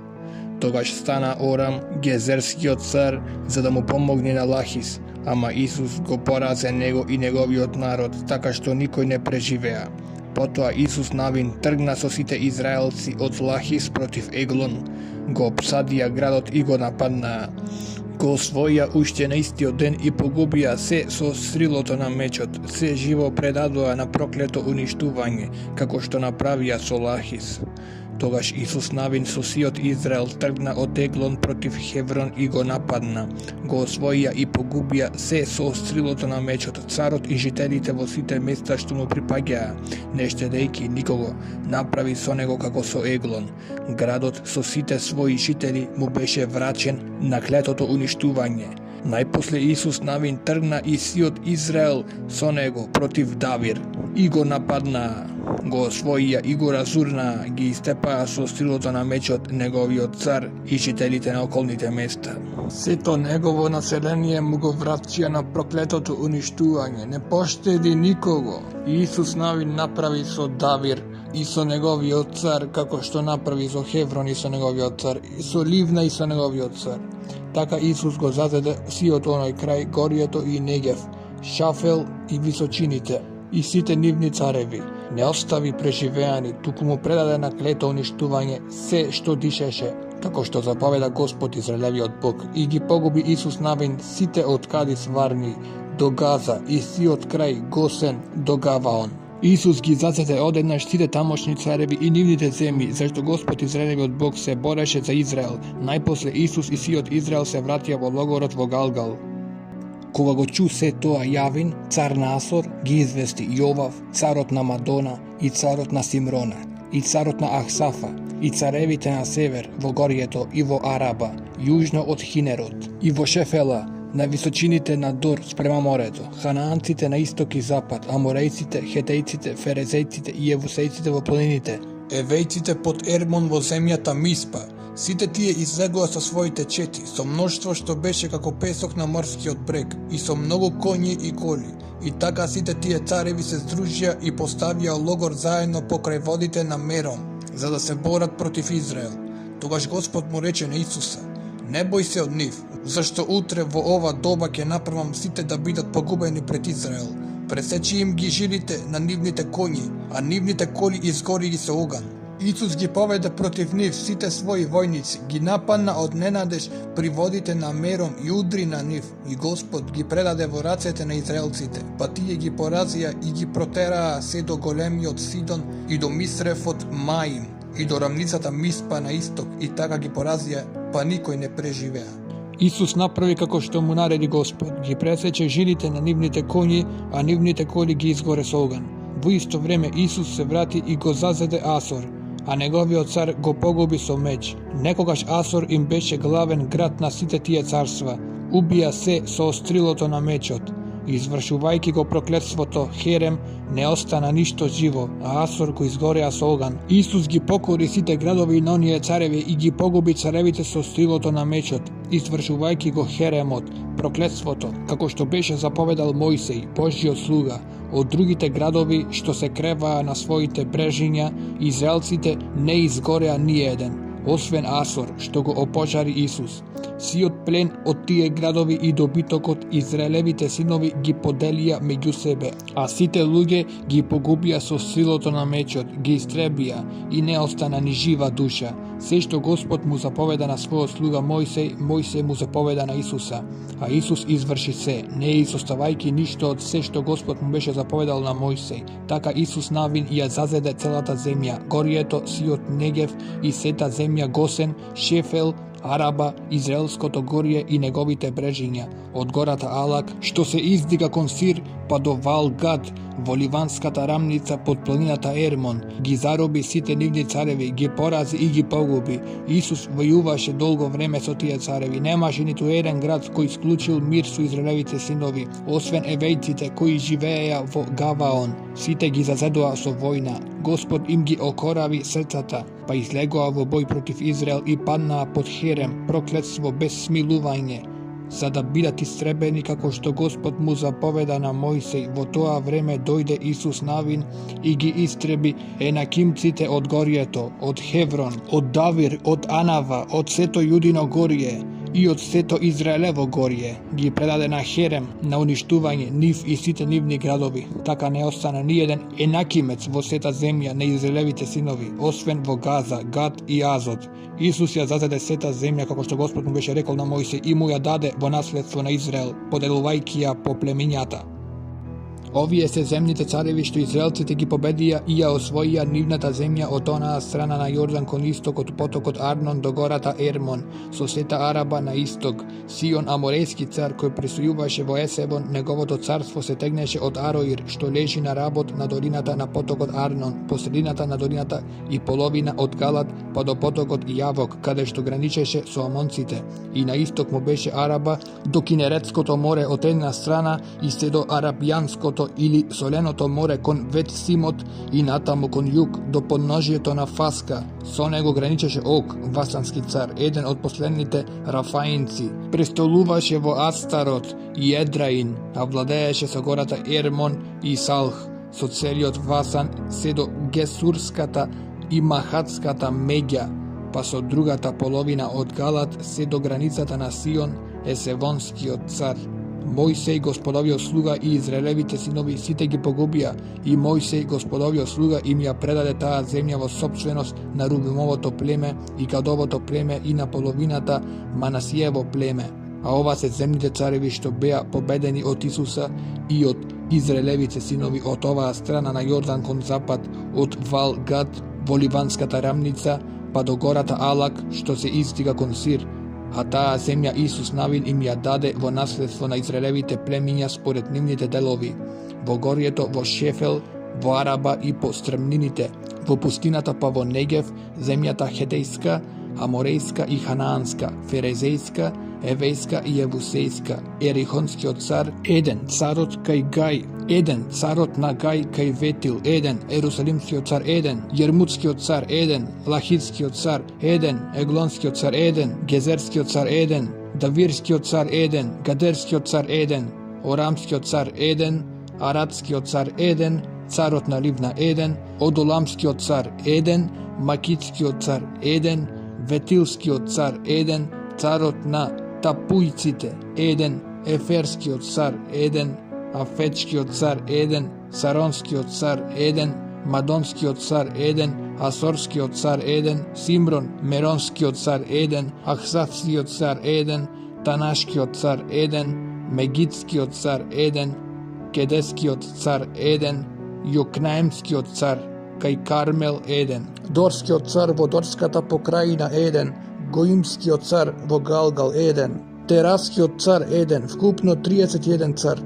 Тогаш стана Орам, Гезерскиот цар, за да му помогне на Лахис, ама Исус го поразе него и неговиот народ, така што никој не преживеа. Потоа Исус навин тргна со сите израелци од Лахис против Еглон, го обсадија градот и го нападнаа. Го освоија уште на истиот ден и погубија се со стрилото на мечот, се живо предадоа на проклето уништување, како што направија со Лахис. Тогаш Исус навин со сиот Израел тргна од Еглон против Хеврон и го нападна. Го освоија и погубија се со острилото на мечот, царот и жителите во сите места што му припаѓаа, не штедејќи никого, направи со него како со Еглон. Градот со сите своји жители му беше врачен на клетото уништување. Најпосле Исус навин тргна и сиот Израел со него против Давир и го нападнаа. Го освоија и го разурнаа, ги истепаа со стрилото на мечот неговиот цар и жителите на околните места. Сето негово население му го врачија на проклетото уништување, не поштеди никого. Исус навин направи со Давир и со неговиот цар, како што направи со Хеврон и со неговиот цар, и со Ливна и со неговиот цар. Така Исус го зазеде сиот оној крај горието и Негев, Шафел и височините, и сите нивни цареви. Не остави преживеани, туку му предаде на клета уништување се што дишеше, како што заповеда Господ Израелевиот Бог, и ги погуби Исус Навин сите од Кадис Варни до Газа и сиот крај Госен до Гаваон. Исус ги зазеде одеднаш сите тамошни цареви и нивните земји, зашто Господ Израелевиот Бог се бореше за Израел. Најпосле Исус и сиот Израел се вратија во логорот во Галгал. Кога го чу се тоа Јавин, цар на Асор, ги извести Јовав, царот на Мадона и царот на Симрона, и царот на Ахсафа, и царевите на север во горието и во Араба, јужно од Хинерот, и во Шефела, на височините на Дор спрема морето, ханаанците на исток и запад, аморејците, хетејците, ферезејците и јевусејците во планините, евејците под Ермон во земјата Миспа. Сите тие излегоа со своите чети, со мноштво што беше како песок на морскиот брег, и со многу коњи и коли. И така сите тие цареви се здружија и поставија логор заедно покрај водите на Мером, за да се борат против Израел. Тогаш Господ му рече на Исуса: не бој се од нив, зашто утре во ова доба ќе направам сите да бидат погубени пред Израел. Пресечи им ги жилите на нивните коњи, а нивните коли изгори ги со оган. Исус ги поведе против нив сите своји војници, ги нападна од ненадеж при водите на Мером и удри на нив, и Господ ги предаде во рацете на израелците, па тие ги поразија и ги протераа се до големиот Сидон и до Мисрефот Маим и до рамницата Миспа на исток, и така ги поразија, па никој не преживеа. Исус направи како што му нареди Господ, ги пресече жилите на нивните коњи, а нивните коли ги изгоре со оган. Во исто време Исус се врати и го зазеде Асор, а неговиот цар го погуби со меч. Некогаш Асор им беше главен град на сите тие царства. Убија се со острилото на мечот. Извршувајќи го проклетството Херем, не остана ништо живо, а Асор го изгореа со оган. Исус ги покори сите градови на оние цареви и ги погуби царевите со острилото на мечот, извршувајќи го Херемот, проклетството, како што беше заповедал Мојсей, Божјиот слуга. Од другите градови што се креваа на своите брежиња, израелците не изгореа ни еден, освен Асор, што го опожари Исус. Сиот плен од тие градови и добитокот израелевите синови ги поделија меѓу себе, а сите луѓе ги погубија со силото на мечот, ги истребија и не остана ни жива душа. Се што Господ му заповеда на својот слуга Мојсей, Мојсей му заповеда на Исуса, а Исус изврши се, не изоставајќи ништо од се што Господ му беше заповедал на Мојсей. Така Исус Навин ја зазеде целата земја, горието, сиот Негев и сета земја Госен, Шефел, Араба, Израелското горие и неговите брежиња, од гората Алак, што се издига кон Сир, па до Вал-Гад, во ливанската рамница под планината Ермон, ги зароби сите нивни цареви, ги порази и ги погуби. Исус војуваше долго време со тие цареви, немаше ниту еден град кој исклучил мир со израелевите синови, освен евејците кои живееја во Гаваон. Сите ги зазедоа со војна. Господ им ги окорави срцата, па излегоа во бој против Израел и паднаа под Херем, проклетство без смилување, за да бидат истребени како што Господ му заповеда на Мојсей. Во тоа време дојде Исус Навин и ги истреби енакимците од горието, од Хеврон, од Давир, од Анава, од сето Јудино горие и од сето Израелево горие. Ги предаде на Херем на уништување нив и сите нивни градови. Така не остана ни еден енакимец во сета земја на израелевите синови, освен во Газа, Гад и Азот. Исус ја зазеде сета земја како што Господ му беше рекол на Мојсей и му ја даде во наследство на Израел, поделувајќи ја по племињата. Овие се земните цареви што израелците ги победија и ја освоија нивната земја од онаа страна на Јордан кон исток од потокот Арнон до гората Ермон, со сета Араба на исток. Сион аморејски цар кој пресујуваше во Есебон, неговото царство се тегнеше од Ароир, што лежи на Работ на долината на потокот Арнон, по средината на долината и половина од Галат па до потокот Јавок, каде што граничеше со амонците. И на исток му беше Араба до Кинеретското море од една страна и се до Арабјанското или Соленото море кон Вет Симот и натаму кон југ до подножието на Фаска. Со него граничеше Ог, васански цар, еден од последните Рафаинци. Престолуваше во Астарот и Едраин, а владееше со гората Ермон и Салх, со целиот Васан се до Гесурската и Махатската Меѓа, па со другата половина од Галат се до границата на Сион е Севонскиот цар. Мојсей, господовиот слуга и Израелевите синови сите ги погубија и Мојсей, господовиот слуга им ја предаде таа земја во сопственост на Рубимовото племе и Гадовото племе и на половината Манасиево племе. А ова се земните цареви што беа победени од Исуса и од Израелевите синови од оваа страна на Јордан кон запад, од Вал Гад во Ливанската рамница па до гората Алак што се истига кон Сир. А таа земја Исус Навин им ја даде во наследство на Израелевите племиња според нивните делови, во горието, во Шефел, во Араба и по стрмнините, во пустината па во Негев, земјата Хетејска, Аморејска и Ханаанска, Ферезејска, Евејска и Евусејска, Ерихонскиот цар, еден царот кај Гај, еден царот на Гај кај Ветил, еден Ерусалимскиот цар, еден Јермутскиот цар, еден Лахидскиот цар, еден Еглонскиот цар, еден Гезерскиот цар, еден Давирскиот цар, еден Гадерскиот цар, еден Орамскиот цар, еден Арадскиот цар, еден царот на Ливна, еден Одоламскиот цар, еден Макитскиот цар, еден Ветилскиот цар, еден царот на Тапујците, еден Еферскиот цар, еден Афечкиот цар, еден Саронскиот цар, еден Мадонскиот цар, еден Асорскиот цар, еден Симрон, Меронскиот цар, еден Ахсафскиот цар, еден Танашкиот цар, еден Мегитскиот цар, еден Кедескиот цар, еден Јокнаемскиот цар, кај Кармел, еден Дорскиот цар во Дорската покрајина, еден Гоимскиот цар во Галгал, еден Тераскиот цар, еден, вкупно 31 цар.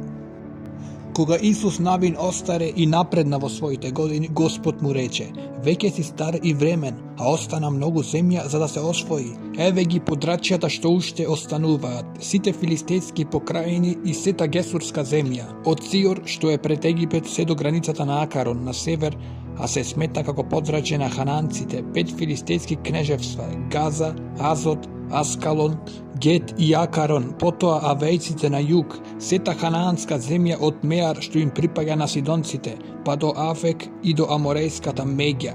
Кога Исус Навин остаре и напредна во своите години, Господ му рече: веќе си стар и времен, а остана многу земја за да се освои. Еве ги подрачјата што уште остануваат, сите филистејски покрајини и сета гесурска земја, од Сиор што е пред Египет се до границата на Акарон на север, а се сметна како подрачје на хананците, 5 филистејски кнежевства: Газа, Азот, Аскалон, Гет и Акарон, потоа авејците на југ, сета ханаанска земја од Меар што им припаѓа на сидонците, па до Афек и до аморејската Меѓа.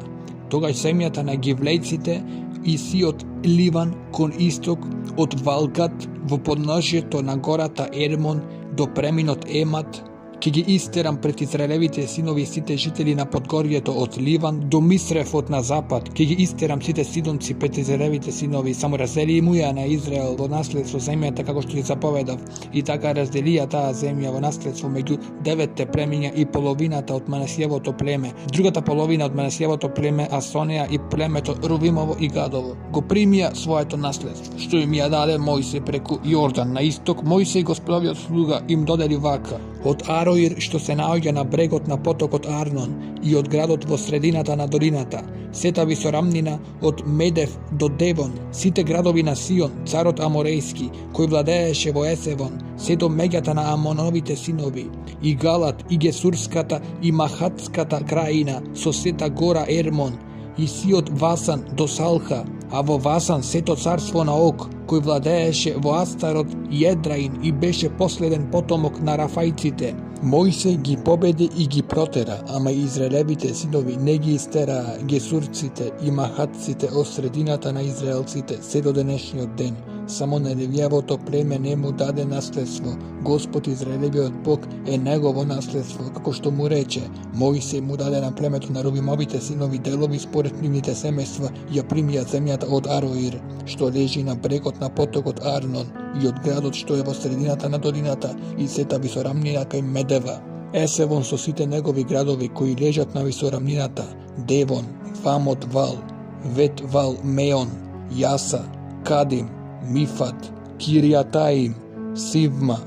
Тогаш земјата на гивлејците и сиот Ливан кон исток, од Валгат во подножјето на гората Ермон до преминот Емат, ќе ги истерам пред Израелевите синови сите жители на подгорјето од Ливан до Мисрефот на запад, ќе ги истерам сите сидонци пред Израелевите синови, само раздели му ја на Израел во наследство земјата како што ги заповедав, и така разделија таа земја во наследство меѓу 9 племиња и половината од Манасиевото племе, другата половина од Манасиевото племе Асонеја и племето Рувимово и Гадово го примија своето наследство, што им ја даде Мојсей преку Јордан на исток. Мојсей, господовиот слуга, им додели вака: од Ароир што се наоѓа на брегот на потокот Арнон и од градот во средината на долината, сета висорамнина од Медев до Девон, сите градови на Сион, царот Аморејски, кој владееше во Есевон, се до меѓата на Амоновите синови, и Галат, и Гесурската, и Махатската краина, со сета гора Ермон, и сиот Васан до Салха, а во Васан сето царство на Ог, кој владееше во Астарот и Едраин и беше последен потомок на Рафајците. Мојсей ги победи и ги протера, ама Израелевите синови не ги истераа гесурците и махатците од средината на израелците се до денешниот ден. Само на Левијавото племе не му даде наследство. Господ Израелевиот Бог е негово наследство, како што му рече. Мојсей му даде на племето на Рувимовите синови делови според нивните семејства, ја примија земјата од Ароир, што лежи на брегот на потокот Арнон, и од градот што е во средината на долината, и сета висорамнина кај Медева. Есевон со сите негови градови кои лежат на висорамнината, Девон, Фамот Вал, Вет Вал Меон, Јаса, Кадим, Мифат, Киријатаим, Сивма,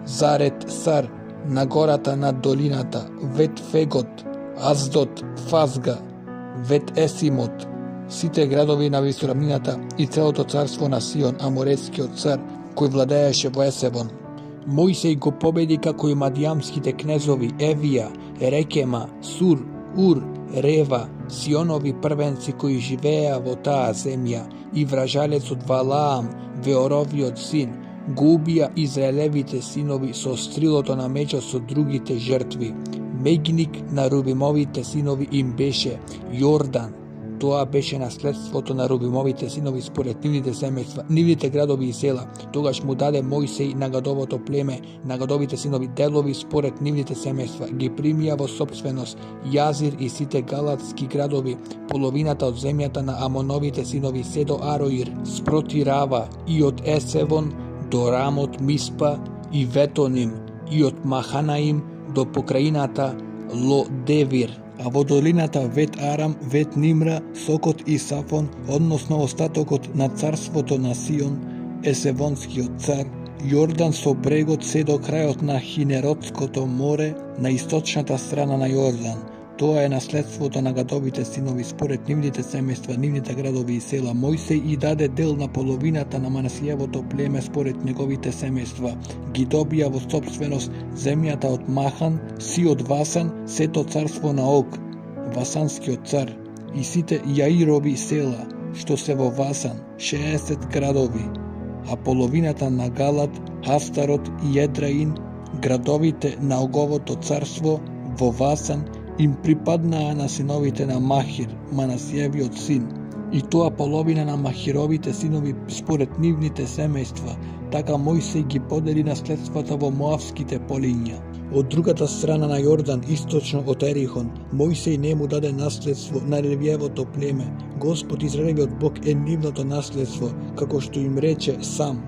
Зарет Сар, на гората над долината, Вет Фегот, Аздот, Фазга, Вет Есимот, сите градови на висорамнината и целото царство на Сион, Аморејскиот цар, кој владееше во Есевон. Мојсей го победи како и мадијамските кнезови Евија, Рекема, Сур, Ур, Рева, Сионови првенци кои живееа во таа земја, и вражалецот Валаам, Веоровиот син, го убија Израелевите синови со стрилото на мечот со другите жртви. Меѓник на Рувимовите синови им беше Јордан, Тоа беше наследството на Рубимовите синови според нивните семејства, нивните градови и села. Тогаш му даде Мојсей на гадовото племе, на гадовите синови делови според нивните семејства. Ги примија во сопственост Јазир и сите галатски градови, половината од земјата на Амоновите синови се до Ароир, спроти Рава, и од Есевон до Рамот Миспа и Ветоним, и од Маханаим до покраината Лодевир, а во долината Вет Арам, Вет Нимра, Сокот и Сафон, односно остатокот на царството на Сион, Есевонскиот цар, Јордан со брегот се до крајот на Хинеротското море, на источната страна на Јордан. Тоа е наследството на гадовите синови според нивните семејства, нивните градови и села. Мојсей и даде дел на половината на Манасијевото племе според неговите семејства. Ги добија во собственост земјата од Махан, си од Васан, сето царство на Ог, Васанскиот цар, и сите Јаирови села, што се во Васан, 60 градови, а половината на Галат, Хастарот и Едраин, градовите на Оговото царство во Васан, им припаднаа на синовите на Махир, Манасијевиот син, и тоа половина на Махировите синови според нивните семејства. Така Мојсей ги подели наследствата во Моавските полиња. Од другата страна на Јордан, источно од Ерихон, Мојсей не му даде наследство на Левиевото племе. Господ Израелевиот Бог е нивното наследство, како што им рече сам.